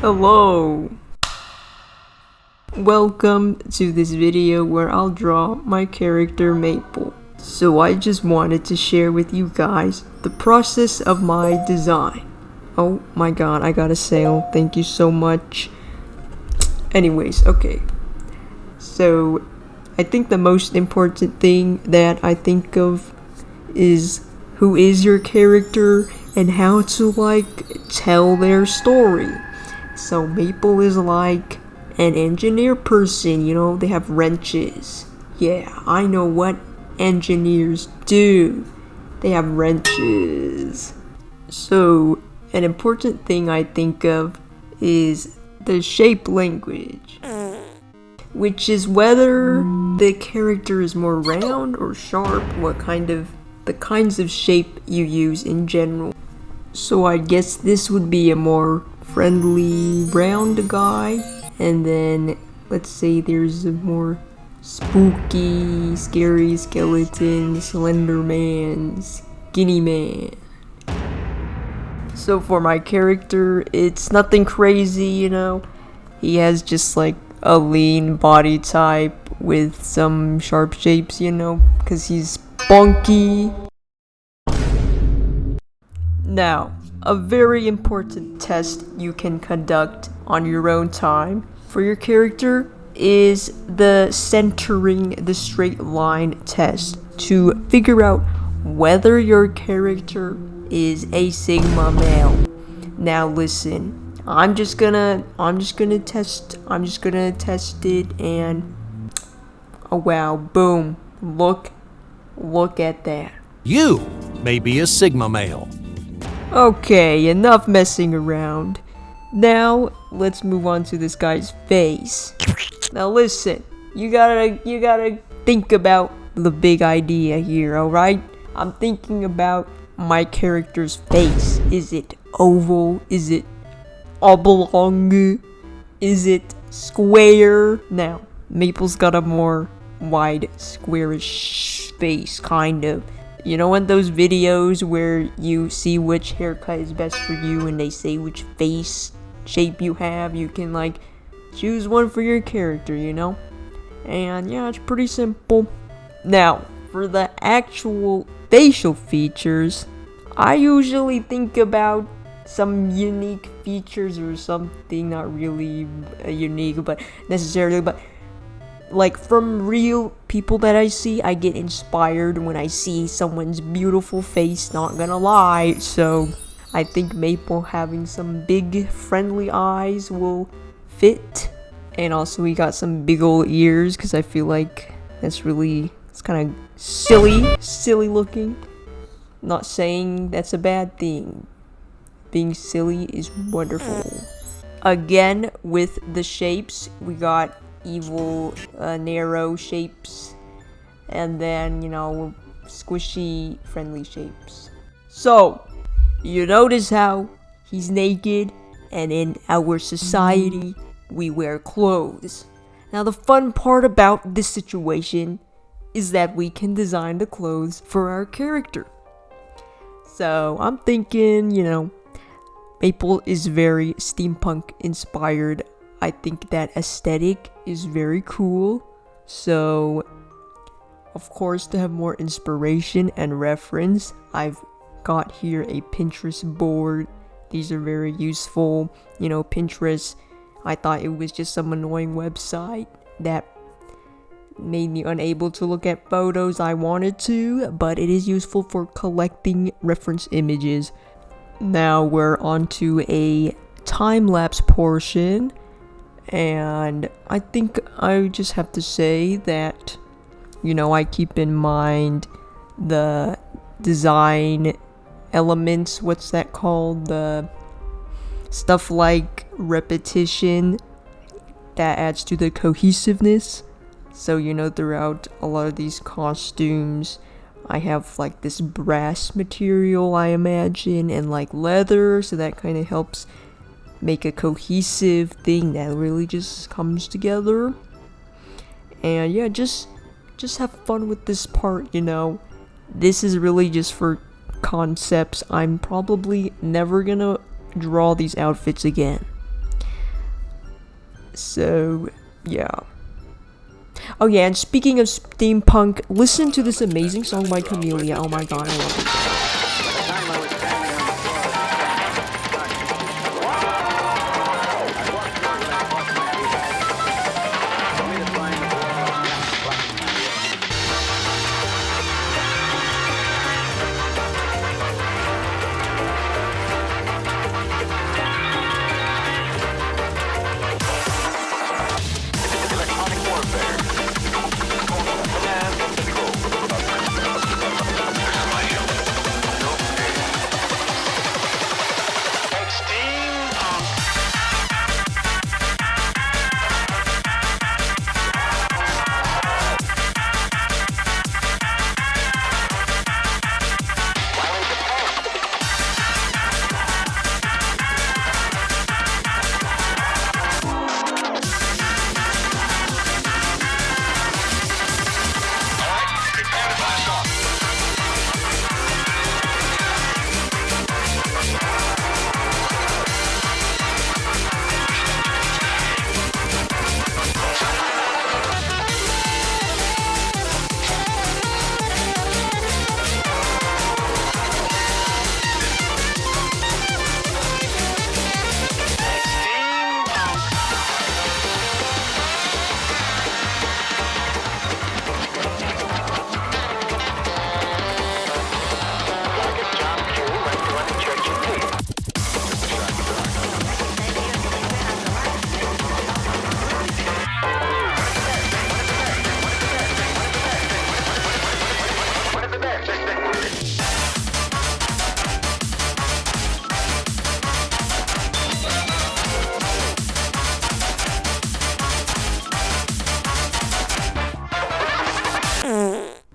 Hello! Welcome to this video where I'll draw my character Maple. So I just wanted to share with you guys the process of my design. Oh my god, I got a sale. Thank you so much. Anyways, okay. So I think the most important thing that I think of is who is your character and how to tell their story. So Maple is like an engineer person, you know, they have wrenches. Yeah, I know what engineers do. They have wrenches. So an important thing I think of is the shape language, which is whether the character is more round or sharp, the kinds of shape you use in general. So I guess this would be a more friendly round guy, and then let's say there's a more spooky, scary skeleton, slender man, skinny man. So for my character, it's nothing crazy, you know. He has just like a lean body type with some sharp shapes, you know, because he's spunky. Now, a very important test you can conduct on your own time for your character is the centering the straight line test to figure out whether your character is a Sigma male. Now listen, I'm just gonna test it, and oh wow, boom, look at that. You may be a Sigma male. Okay, enough messing around. Now, let's move on to this guy's face. Now listen, you gotta think about the big idea here, alright? I'm thinking about my character's face. Is it oval? Is it oblong? Is it square? Now, Maple's got a more wide, squarish face, kind of. You know, in those videos where you see which haircut is best for you and they say which face shape you have, you can choose one for your character, you know? And yeah, it's pretty simple. Now, for the actual facial features, I usually think about some unique features or something, not really unique, but necessarily, but from real people that I see, I get inspired when I see someone's beautiful face, not gonna lie. So I think Maple having some big friendly eyes will fit, and also we got some big old ears because I feel like it's kind of silly looking. Not saying that's a bad thing. Being silly is wonderful. Again, with the shapes, we got evil, narrow shapes, and then, you know, squishy, friendly shapes. So, you notice how he's naked, and in our society, we wear clothes. Now, the fun part about this situation is that we can design the clothes for our character. So, I'm thinking, you know, Maple is very steampunk inspired. I think that aesthetic is very cool. So, of course, to have more inspiration and reference, I've got here a Pinterest board. These are very useful. You know, Pinterest, I thought it was just some annoying website that made me unable to look at photos I wanted to, but it is useful for collecting reference images. Now we're on to a time-lapse portion. And I think I just have to say that, you know, I keep in mind the design elements, what's that called? The stuff like repetition that adds to the cohesiveness. So, you know, throughout a lot of these costumes, I have this brass material, I imagine, and leather, so that kind of helps make a cohesive thing that really just comes together. And yeah, just have fun with this part, you know. This is really just for concepts. I'm probably never gonna draw these outfits again. So, yeah. Oh yeah, and speaking of steampunk, listen to this amazing song by Camellia. Oh my god, I love it.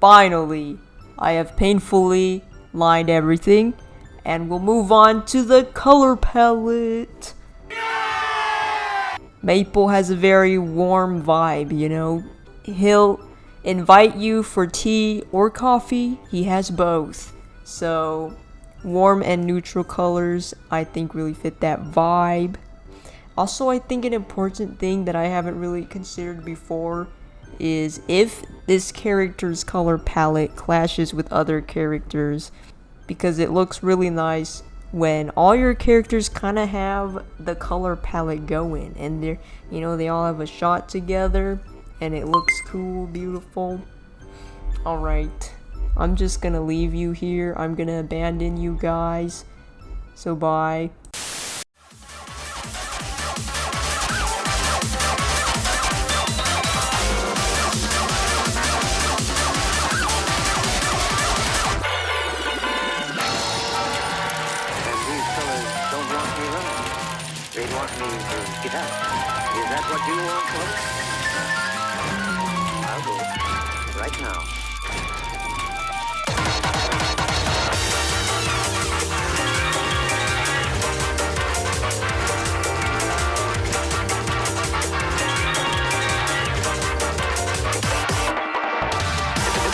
Finally, I have painfully lined everything, and we'll move on to the color palette. Maple has a very warm vibe, you know. He'll invite you for tea or coffee. He has both. So, warm and neutral colors, I think, really fit that vibe. Also, I think an important thing that I haven't really considered before is if this character's color palette clashes with other characters, because it looks really nice when all your characters kind of have the color palette going and they're, you know, they all have a shot together and it looks cool, beautiful. Alright, I'm just gonna leave you here. I'm gonna abandon you guys. So bye. They want me to get out. Is that what you want, folks? I'll go. Right now.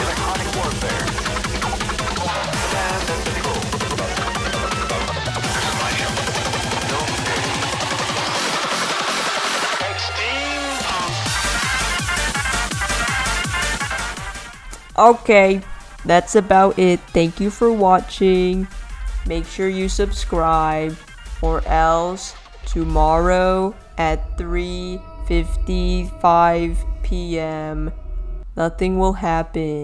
Electronic warfare. Stand and control. Okay, that's about it. Thank you for watching. Make sure you subscribe, or else tomorrow at 3:55 p.m. nothing will happen.